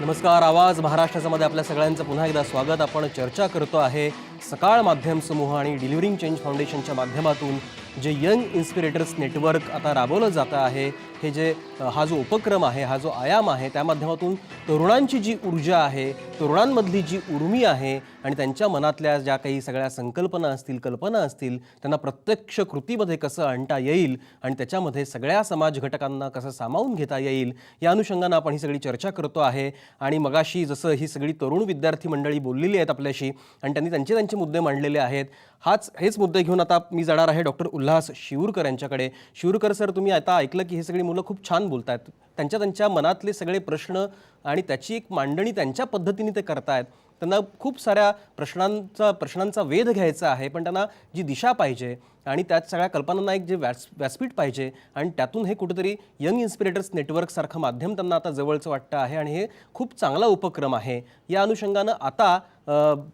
नमस्कार. आवाज महाराष्ट्रामध्ये आपल्या सगळ्यांचं पुन्हा एकदा स्वागत. आपण चर्चा करतो आहे सकाळ माध्यम समूह आणि डिलिव्हरिंग चेंज फाउंडेशनच्या माध्यमातून जे यंग इन्स्पिरेटर्स नेटवर्क आता राबवलं जातं आहे. हे जे हा जो उपक्रम आहे, हा जो आयाम आहे, त्या माध्यमातून तरुणांची जी ऊर्जा आहे, तरुणांमधली जी उर्मी आहे आणि त्यांच्या मनातल्या ज्या काही सगळ्या संकल्पना असतील, कल्पना असतील, त्यांना प्रत्यक्ष कृतीमध्ये कसं आणता येईल आणि त्याच्यामध्ये सगळ्या समाज घटकांना कसं सामावून घेता येईल, या अनुषंगानं आपण ही सगळी चर्चा करतो आहे. आणि मगाशी जसं ही सगळी तरुण विद्यार्थी मंडळी बोललेली आहेत आपल्याशी आणि त्यांनी त्यांचे मुद्दे मांडलेले आहेत, हेच मुद्दे घेऊन आता मी जाणार आहे डॉक्टर उल्हास शिवूरकर यांच्याकडे. शिवूरकर सर, तुम्ही आता ऐकलं की हे सगळी मुलं खूप छान बोलत आहेत. त्यांच्या मनातले सगळे प्रश्न आणि त्याची एक मांडणी त्यांच्या पद्धतीने ते करतायत. त्यांना खूप साऱ्या प्रश्नांचा वेध घ्यायचा आहे, पण त्यांना जी दिशा पाहिजे आणि त्यात सगळ्या कल्पनांना एक जे व्यासपीठ पाहिजे आणि त्यातून हे कुठेतरी यंग इन्स्पिरेटर्स नेटवर्कसारखं माध्यम त्यांना आता जवळचं वाटतं आहे आणि हे खूप चांगला उपक्रम आहे. या अनुषंगानं आता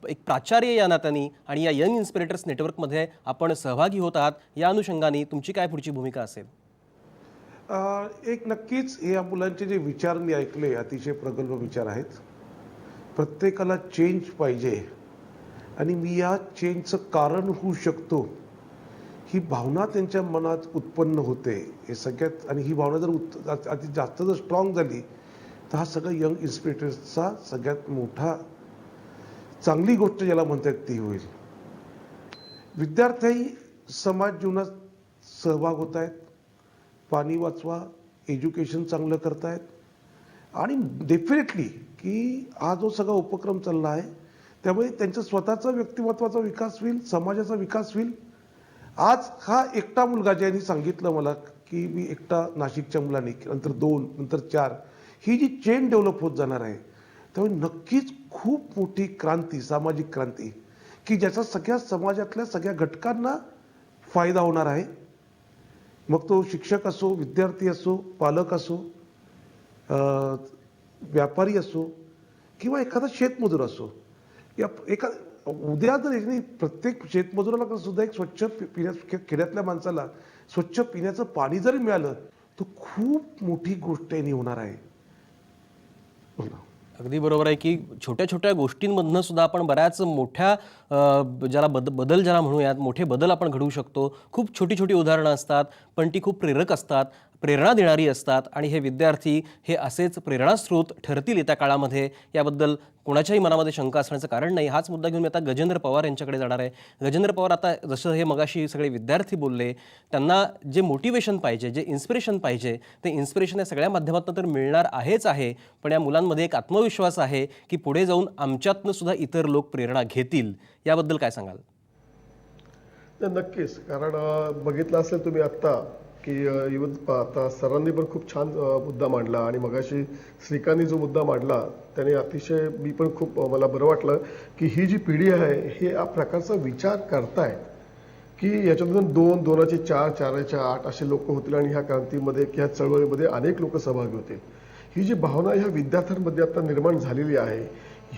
एक प्राचार्य या नात्याने आणि या यंग इन्स्पिरेटर्स नेटवर्कमध्ये आपण सहभागी होत आहात. या अनुषंगाने तुमची काय पुढची भूमिका असेल? एक नक्कीच या मुलांचे जे विचार मी ऐकले अतिशय प्रगल्भ विचार आहेत. प्रत्येकाला चेंज पाहिजे आणि मी या चेंजचं कारण होऊ शकतो ही भावना त्यांच्या मनात उत्पन्न होते. हे सगळ्यात, आणि ही भावना जर अति जास्त जर स्ट्रॉंग झाली तर हा सगळं यंग इन्स्पिरेटर्सचा सगळ्यात मोठा चांगली गोष्ट ज्याला म्हणतात ती होईल. विद्यार्थी समाज जीवनात सहभाग होत आहेत, पाणी वाचवा, एज्युकेशन चांगलं करतायत आणि डेफिनेटली की हा जो सगळा उपक्रम चालला आहे त्यामुळे त्यांच्या स्वतःचा व्यक्तिमत्वाचा विकास होईल, समाजाचा विकास होईल. आज हा एकटा मुलगा ज्यांनी सांगितलं मला की मी एकटा नाशिकच्या मुलाने, नंतर 2, नंतर 4, ही जी चेन डेव्हलप होत जाणार आहे त्यामुळे नक्कीच खूप मोठी क्रांती, सामाजिक क्रांती की ज्याचा सगळ्या समाजातल्या सगळ्या घटकांना फायदा होणार आहे. मग तो शिक्षक असो, विद्यार्थी असो, पालक असो, व्यापारी असो किंवा एखादा शेतमजूर असो. या उद्या जर प्रत्येक शेतमजुराला सुद्धा एक स्वच्छ खेड्यातल्या माणसाला स्वच्छ पिण्याचं पाणी जरी मिळालं तर खूप मोठी गोष्ट होणार आहे. अगदी बरोबर आहे की छोट्या छोट्या गोष्टींमधनं सुद्धा आपण बऱ्याच मोठ्या ज्याला बदल ज्याला म्हणूयात, मोठे बदल आपण घडवू शकतो. खूप छोटी छोटी उदाहरणं असतात, पण ती खूप प्रेरक असतात, प्रेरणा देणारी असतात आणि हे विद्यार्थी हे असेच प्रेरणास्रोत ठरतील येत्या काळामध्ये, याबद्दल कोणाच्याही मनामध्ये शंका असण्याचं कारण नाही. हाच मुद्दा घेऊन मी आता गजेंद्र पवार यांच्याकडे जाणार आहे. गजेंद्र पवार, आता जसं हे मगाशी सगळे विद्यार्थी बोलले, त्यांना जे मोटिवेशन पाहिजे, जे इन्स्पिरेशन पाहिजे, ते इन्स्पिरेशन या सगळ्या माध्यमातून तर मिळणार आहेच आहे, पण या मुलांमध्ये एक आत्मविश्वास आहे की पुढे जाऊन आमच्यातनं सुद्धा इतर लोक प्रेरणा घेतील. याबद्दल काय सांगाल? नक्कीच, कारण बघितलं असेल तुम्ही आत्ता की इव्हन आता सरांनी पण खूप छान मुद्दा मांडला आणि मगाशी श्रीकांतनी जो मुद्दा मांडला त्याने अतिशय, मी पण खूप मला बरं वाटलं की ही जी पिढी आहे हे या प्रकारचा विचार करतायत की याच्यातून 2, 2चे 4, 4चे 8 असे लोक होतील आणि ह्या क्रांतीमध्ये किंवा चळवळीमध्ये अनेक लोक सहभागी होतील. ही जी भावना ह्या विद्यार्थ्यांमध्ये आता निर्माण झालेली आहे,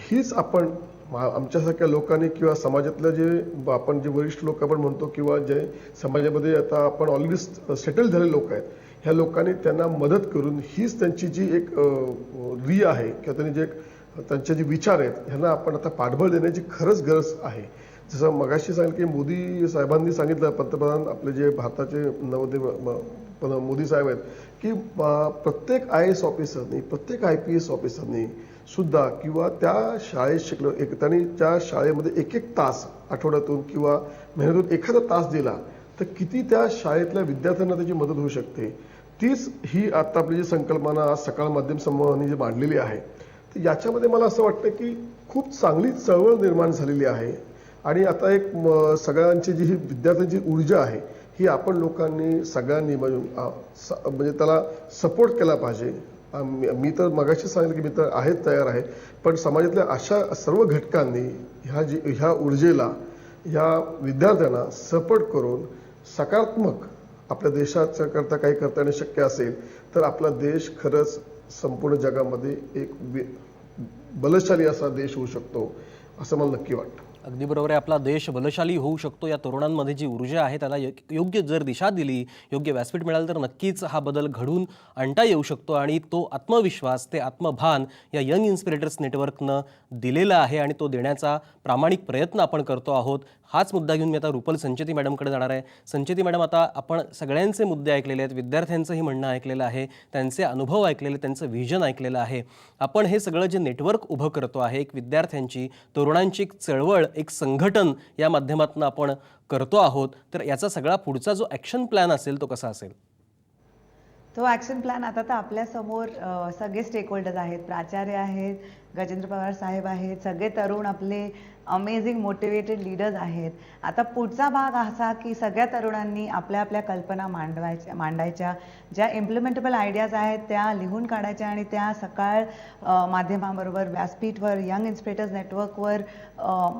हीच आपण आमच्यासारख्या लोकांनी किंवा समाजातल्या जे आपण जे वरिष्ठ लोक आपण म्हणतो किंवा जे समाजामध्ये आता आपण ऑलरेडी सेटल झालेले लोक आहेत, ह्या लोकांनी त्यांना मदत करून हीच त्यांची जी एक री आहे किंवा त्यांनी जे त्यांचे जे विचार आहेत ह्यांना आपण आता पाठबळ देण्याची खरंच गरज आहे. जसं मगाशी सांगितलं की मोदी साहेबांनी सांगितलं, पंतप्रधान आपले जे भारताचे नवोदय मोदी साहेब आहेत, की प्रत्येक IAS ऑफिसरनी, प्रत्येक IPS ऑफिसरनी सुद्धा किंवा त्या शाळेत शिकलो त्यांनी त्या शाळेमध्ये 1-1 तास आठवड्यातून किंवा महिन्यातून एखादा तास दिला तर किती त्या शाळेतल्या विद्यार्थ्यांना त्याची मदत होऊ शकते. तीच ही आता आपली जी संकल्पना आज सकाळ माध्यम समूहाने जी मांडलेली आहे, तर याच्यामध्ये मला असं वाटतं की खूप चांगली चळवळ निर्माण झालेली आहे. आणि आता एक सगळ्यांची जी ही विद्यार्थ्यांची ऊर्जा आहे ही आपण लोकांनी सगळ्यांनी म्हणजे त्याला सपोर्ट केला पाहिजे. मी तर मगाशी सांगितलं की मी तर आहेच तयार आहे, पण समाजातल्या अशा सर्व घटकांनी ह्या ऊर्जेला, ह्या विद्यार्थ्यांना सपोर्ट करून सकारात्मक आपल्या देशाच्या करता काही करता येणं शक्य असेल तर आपला देश खरंच संपूर्ण जगामध्ये एक बलशाली असा देश होऊ शकतो असं मला नक्की वाटतं. अगदी बरोबर आहे. आपला देश बलशाली होऊ शकतो या तरुणांमध्ये जी ऊर्जा आहे त्याला योग्य जर दिशा दिली, योग्य व्यासपीठ मिळालं तर नक्कीच हा बदल घडून आणता येऊ शकतो. आणि तो आत्मविश्वास, ते आत्मभान या यंग इन्स्पिरेटर्स नेटवर्कनं दिलेला आहे आणि तो देण्याचा प्रामाणिक प्रयत्न आपण करतो आहोत. हाच मुद्दा घेऊन मी आता रुपल संचेती मॅडमकडे जाणार आहे. संचेती मॅडम, आता आपण सगळ्यांचे मुद्दे ऐकलेले आहेत, विद्यार्थ्यांचंही म्हणणं ऐकलेलं आहे, त्यांचे अनुभव ऐकलेले, त्यांचं व्हिजन ऐकलेलं आहे. आपण हे सगळं जे नेटवर्क उभं करतो आहे, एक विद्यार्थ्यांची, तरुणांची एक चळवळ, एक संघटन या माध्यमातून आपण करतो आहोत, तर याचा सगळा पुढचा जो ॲक्शन प्लॅन असेल तो कसा असेल? तो ॲक्शन प्लॅन आता तर आपल्यासमोर सगळे स्टेक होल्डर्स आहेत, प्राचार्य आहेत, गजेंद्र पवार साहेब आहेत, सगळे तरुण आपले अमेझिंग मोटिवेटेड लीडर्स आहेत. आता पुढचा भाग असा की सगळ्या तरुणांनी आपल्या आपल्या कल्पना मांडायच्या, ज्या इम्प्लिमेंटेबल आयडियाज आहेत त्या लिहून काढायच्या आणि त्या सकाळ माध्यमाबरोबर, व्यासपीठवर, यंग इन्स्पिरेटर्स नेटवर्कवर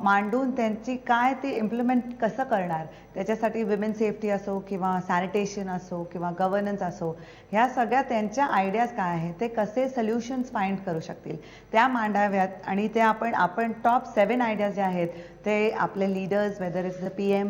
मांडून त्यांची काय ते इम्प्लिमेंट कसं करणार, त्याच्यासाठी विमेन सेफ्टी असो किंवा सॅनिटेशन असो किंवा गव्हर्नन्स असो, ह्या सगळ्या त्यांच्या आयडियाज काय आहेत, ते कसे सोल्युशन्स फाइंड करू शकतील त्या मांडाव्यात. आणि ते आपण टॉप 7 आयडियाज जे आहेत ते आपले leaders, whether it's the PM,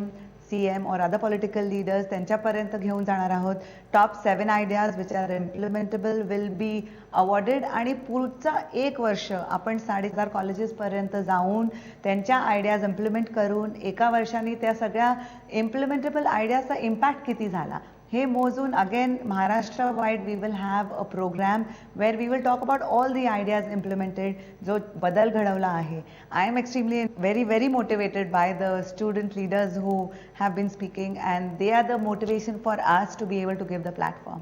CM और अदर पॉलिटिकल लीडर्स, त्यांच्यापर्यंत घेऊन जाणार आहोत. Top 7 ideas which are implementable will be awarded. आणि पुढचा 1 वर्ष आपण 4,500 कॉलेजेसपर्यंत जाऊन त्यांच्या आयडियाज इम्प्लिमेंट करून 1 वर्षाने त्या सगळ्या इम्प्लिमेंटेबल आयडियाजचा इम्पॅक्ट किती झाला हे मोजून again Maharashtra wide we will have a program where we will talk about all the ideas implemented, जो बदल घडवला आहे. I am extremely very motivated by the student leaders who have been speaking and they are the motivation for us to be able to give the platform.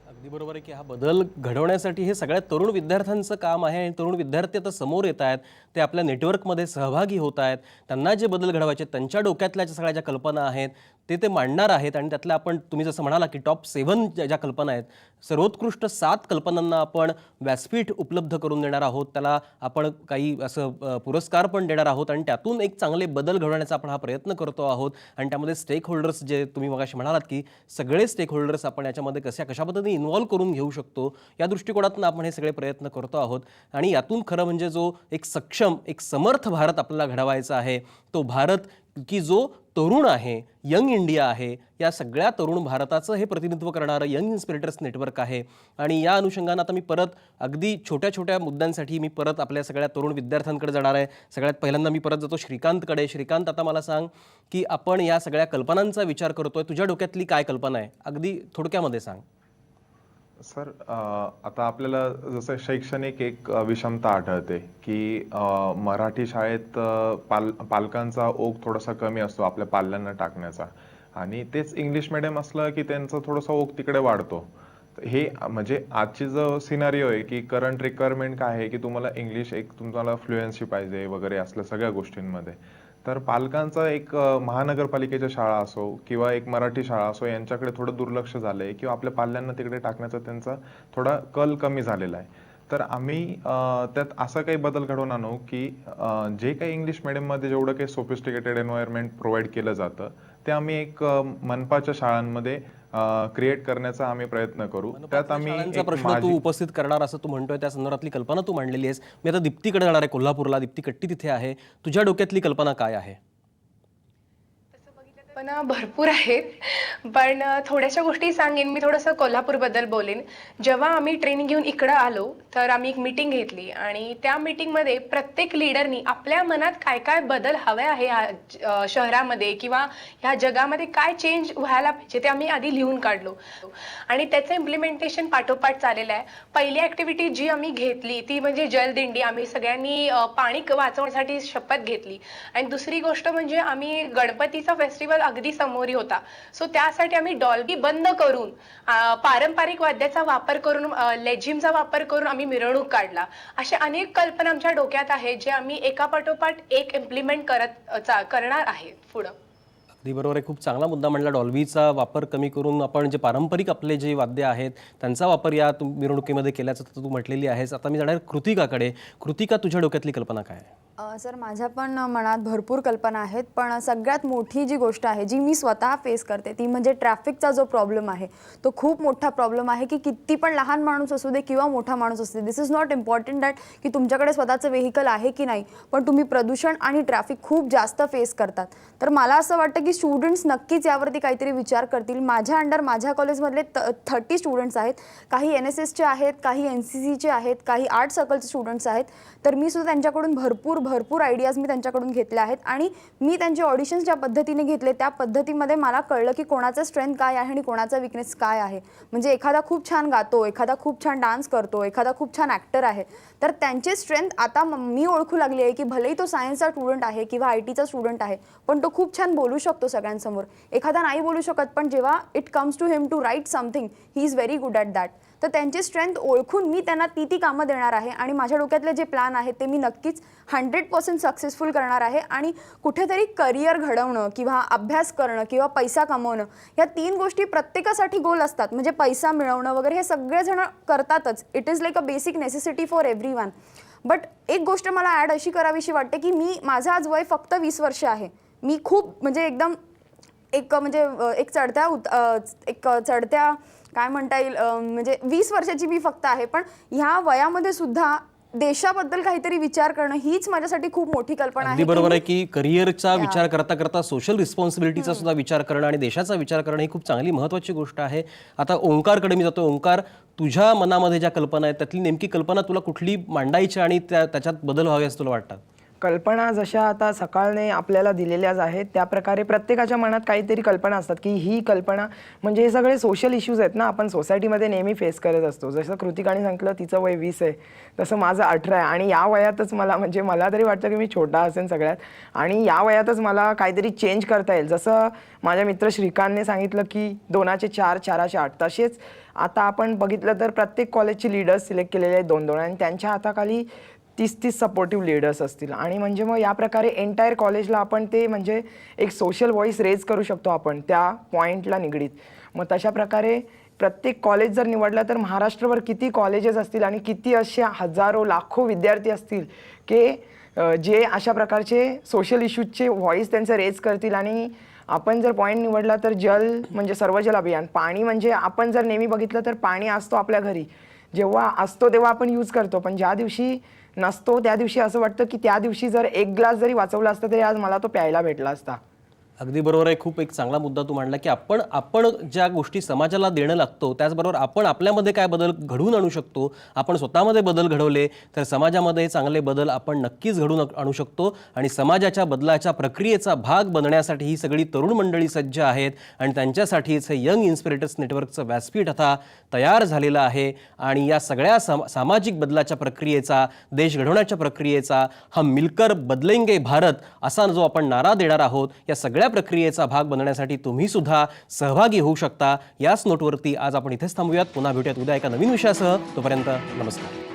अगदी बरोबर आहे की हा बदल घडवण्यासाठी हे सगळ्या तरुण विद्यार्थ्यांचं काम आहे. आणि तरुण विद्यार्थी आता समोर येत आहेत, ते आपल्या नेटवर्कमध्ये सहभागी होत आहेत, त्यांना जे बदल घडवायचे, त्यांच्या डोक्यातल्या सगळ्या ज्या कल्पना आहेत ते मांडणार आहेत. आणि त्यातल्या आपण, तुम्ही जसं म्हणाला की टॉप 7 ज्या कल्पना आहेत, सर्वोत्कृष्ट 7 कल्पनांना आपण व्यासपीठ उपलब्ध करून देणार आहोत. त्याला आपण काही असं पुरस्कार पण देणार आहोत आणि त्यातून एक चांगले बदल घडवण्याचा आपण हा प्रयत्न करतो आहोत. आणि त्यामध्ये स्टेक होल्डर्स, जे तुम्ही मगाशी म्हणालात की सगळे स्टेक होल्डर्स आपण याच्यामध्ये कशा पद्धतीने इन्व्हॉल्व करून घेऊ शकतो, या दृष्टिकोनातून आपण हे सगळे प्रयत्न करतो आहोत. आणि यातून खरं म्हणजे जो एक सक्षम, एक समर्थ भारत आपल्याला घडवायचा आहे, तो भारत की जो तरुण आहे, यंग इंडिया आहे, या सगळ्या तरुण भारताचं हे प्रतिनिधित्व करणारं यंग इन्स्पिरेटर्स नेटवर्क आहे. आणि या अनुषंगानं आता मी परत अगदी छोट्या छोट्या मुद्द्यांसाठी मी परत आपल्या सगळ्या तरुण विद्यार्थ्यांकडे जाणार आहे. सगळ्यात पहिल्यांदा मी परत जातो श्रीकांतकडे. श्रीकांत, आता मला सांग की आपण या सगळ्या कल्पनांचा विचार करतोय, तुझ्या डोक्यातली काय कल्पना आहे, अगदी थोडक्यामध्ये सांग. सर, आता आपल्याला जसं शैक्षणिक एक विषमता आढळते की मराठी शाळेत पालकांचा ओघ थोडासा कमी असतो आपल्या पाल्यांना टाकण्याचा, आणि तेच इंग्लिश मिडियम असलं की त्यांचा थोडासा ओघ तिकडे वाढतो. हे म्हणजे आजची जो सिनारिओ आहे की करंट रिक्वायरमेंट काय आहे की तुम्हाला इंग्लिश, एक तुम्हाला फ्लुएन्सी पाहिजे वगैरे असल्या सगळ्या गोष्टींमध्ये. तर पालकांचा एक महानगरपालिकेच्या शाळा असो किंवा एक मराठी शाळा असो यांच्याकडे थोडं दुर्लक्ष झालंय किंवा आपल्या पाल्यांना तिकडे टाकण्याचा त्यांचा थोडा कल कमी झालेला आहे. तर आम्ही त्यात असा काही बदल घडवून आणू की जे काही इंग्लिश मिडियममध्ये जेवढं काही सोफिस्टिकेटेड एन्व्हायरमेंट प्रोव्हाइड केलं जातं ते आम्ही एक मनपाच्या शाळांमध्ये क्रिएट करण्याचा आम्ही प्रयत्न करू. त्यात आम्ही शाळांचा प्रश्न तू उपस्थित करणार असं तू म्हणतोय, त्या संदर्भातली कल्पना तू मांडलेली आहेस. मी आता दीप्तीकडे जाणार आहे, कोल्हापूरला. दीप्ती कट्टी तिथे आहे. तुझ्या डोक्यातली कल्पना काय आहे? पण भरपूर आहेत, पण थोड्याशा गोष्टी सांगेन. मी थोडंसं कोल्हापूरबद्दल बोलेन. जेव्हा आम्ही ट्रेनिंग घेऊन इकडं आलो तर आम्ही एक मीटिंग घेतली आणि त्या मीटिंगमध्ये प्रत्येक लीडरनी आपल्या मनात काय काय बदल हवे आहे ह्या शहरामध्ये किंवा ह्या जगामध्ये काय चेंज व्हायला पाहिजे ते आम्ही आधी लिहून काढलो आणि त्याचं इम्प्लिमेंटेशन पाठोपाठ चाललेलं आहे. पहिली ॲक्टिव्हिटी जी आम्ही घेतली ती म्हणजे जलदिंडी. आम्ही सगळ्यांनी पाणी वाचवण्यासाठी शपथ घेतली. आणि दुसरी गोष्ट म्हणजे आम्ही गणपतीचा फेस्टिवल अगदी समोरी होता, सो त्यासाठी आम्ही डॉल्बी बंद करून पारंपरिक वाद्याचा वापर करून, लेझिमचा वापर करून आम्ही मिरवणूक काढला. अशा अनेक कल्पना आमच्या डोक्यात आहेत जे आम्ही एकापाठोपाठ एक इम्प्लिमेंट करणार आहे पुढं. अगदी बरोबर आहे. खूप चांगला मुद्दा म्हणला. डॉल्बीचा वापर कमी करून आपण जे पारंपरिक आपले जे वाद्य आहेत त्यांचा वापर या मिरवणुकीमध्ये केल्याचं तू म्हटलेली आहेस. आता मी जाणार कृतिकाकडे. कृतिका, तुझ्या डोक्यातली कल्पना काय आहे? सर माझ्या पण मनात भरपूर कल्पना आहेत, पण सगळ्यात मोठी जी गोष्ट आहे जी मी स्वतः फेस करते ती म्हणजे ट्रॅफिकचा जो प्रॉब्लेम आहे तो खूप मोठा प्रॉब्लेम आहे की किती पण लहान माणूस असू दे किंवा मोठा माणूस असू दे, दिस इज नॉट इम्पॉर्टंट दॅट की तुमच्याकडे स्वतःचं व्हेकल आहे की नाही, पण तुम्ही प्रदूषण आणि ट्रॅफिक खूप जास्त फेस करतात. तर मला असं वाटतं की स्टुडंट्स नक्कीच यावरती काहीतरी विचार करतील. माझ्या अंडर माझ्या कॉलेजमधले 30 स्टुडंट्स आहेत, काही NSSचे आहेत, काही NCCचे आहेत, काही आर्ट सर्कलचे स्टुडंट्स आहेत. तर मी सुद्धा त्यांच्याकडून भरपूर आयडियाज मी त्यांच्याकडून घेतल्या आहेत आणि मी त्यांचे ऑडिशन्स ज्या पद्धतीने घेतले त्या पद्धतीमध्ये मला कळलं की कोणाचा स्ट्रेंथ काय आहे आणि कोणाचा विकनेस काय आहे. म्हणजे एखादा खूप छान गातो, एखादा खूप छान डान्स करतो, एखादा खूप छान ॲक्टर आहे, तर त्यांचे स्ट्रेंथ आता मी ओळखू लागली आहे की भलेही तो सायन्सचा स्टुडंट आहे किंवा IT चा स्टुडंट आहे, पण तो खूप छान बोलू शकतो सगळ्यांसमोर. एखादा नाही बोलू शकत, पण जेव्हा it comes to him to write something he is very good at that. तर त्यांची स्ट्रेंथ ओळखून मी त्यांना ती कामं देणार आहे आणि माझ्या डोक्यातले जे प्लॅन आहेत ते मी नक्कीच 100% सक्सेसफुल करणार आहे. आणि कुठेतरी करिअर घडवणं किंवा अभ्यास करणं किंवा पैसा कमवणं या 3 गोष्टी प्रत्येकासाठी गोल असतात. म्हणजे पैसा मिळवणं वगैरे हे सगळेजण करतातच. It is like a basic necessity for everyone. But एक गोष्ट मला ॲड अशी करावीशी वाटते की माझं आज वय फक्त 20 वर्ष आहे. मी खूप म्हणजे एकदम एक चढत्या काय म्हणता येईल म्हणजे 20 वर्षाची मी फक्त आहे, पण ह्या वयामध्ये सुद्धा देशाबद्दल काहीतरी विचार करणं हीच माझ्यासाठी खूप मोठी कल्पना आहे. अगदी बरोबर आहे की करिअरचा विचार करता करता सोशल रिस्पॉन्सिबिलिटीचा सुद्धा विचार करणं आणि देशाचा विचार करणं ही खूप चांगली महत्त्वाची गोष्ट आहे. आता ओंकारकडे मी जातो. ओंकार, तुझ्या मनामध्ये ज्या कल्पना आहेत त्यातली नेमकी कल्पना तुला कुठली मांडायची आणि त्याच्यात बदल व्हावे असं तुला वाटतात? कल्पना जशा आता सकाळने आपल्याला दिलेल्याच आहेत त्या प्रकारे प्रत्येकाच्या मनात काहीतरी कल्पना असतात की ही कल्पना म्हणजे हे सगळे सोशल इश्यूज आहेत ना, आपण सोसायटीमध्ये नेहमी फेस करत असतो. जसं कृतिकाने सांगितलं तिचं वय 20 आहे, तसं माझं 18 आहे आणि या वयातच मला तरी वाटतं की मी छोटा असेल सगळ्यात आणि या वयातच मला काहीतरी चेंज करता येईल. जसं माझ्या मित्र श्रीकांतने सांगितलं की 2चे 4, 4चे 8, तसेच आता आपण बघितलं तर प्रत्येक कॉलेजचे लीडर्स सिलेक्ट केलेले आहेत 2-2 आणि त्यांच्या हाताखाली 30 सपोर्टिव्ह लीडर्स असतील आणि म्हणजे मग या प्रकारे एंटायर कॉलेजला आपण ते म्हणजे एक सोशल व्हॉइस रेज करू शकतो आपण त्या पॉईंटला निगडीत. मग तशा प्रकारे प्रत्येक कॉलेज जर निवडलं तर महाराष्ट्रभर किती कॉलेजेस असतील आणि किती असे हजारो लाखो विद्यार्थी असतील की जे अशा प्रकारचे सोशल इश्यूजचे व्हॉइस त्यांचं रेज करतील. आणि आपण जर पॉईंट निवडला तर जल म्हणजे सर्वजल अभियान. पाणी म्हणजे आपण जर नेहमी बघितलं तर पाणी असतो आपल्या घरी, जेव्हा असतो तेव्हा आपण यूज करतो, पण ज्या दिवशी नसतो त्या दिवशी असं वाटतं की त्या दिवशी जर 1 ग्लास जरी वाचवला असता तरी आज मला तो प्यायला भेटला असता. अगदी बरोबर आहे. खूप एक चांगला मुद्दा तू मांडला की आपण ज्या गोष्टी समाजाला देणं लागतो त्याचबरोबर आपण आपल्यामध्ये काय बदल घडवून आणू शकतो. आपण स्वतःमध्ये बदल घडवले तर समाजामध्ये चांगले बदल आपण नक्कीच घडवून आणू शकतो आणि समाजाच्या बदलाच्या प्रक्रियेचा भाग बनण्यासाठी ही सगळी तरुण मंडळी सज्ज आहेत आणि त्यांच्यासाठीच हे यंग इन्स्पिरेटर्स नेटवर्कचं व्यासपीठ आता तयार झालेलं आहे. आणि या सगळ्या सामाजिक बदलाच्या प्रक्रियेचा, देश घडवण्याच्या प्रक्रियेचा, हम मिलकर बदलेंगे भारत असा जो आपण नारा देणार आहोत, या सगळ्या प्रक्रियेचा भाग बनण्यासाठी तुम्ही सुद्धा सहभागी होऊ शकता. याच नोटवरती आज आपण इथेच थांबूयात. पुन्हा भेटूयात उद्या एका नवीन विषयासह. तोपर्यंत नमस्कार.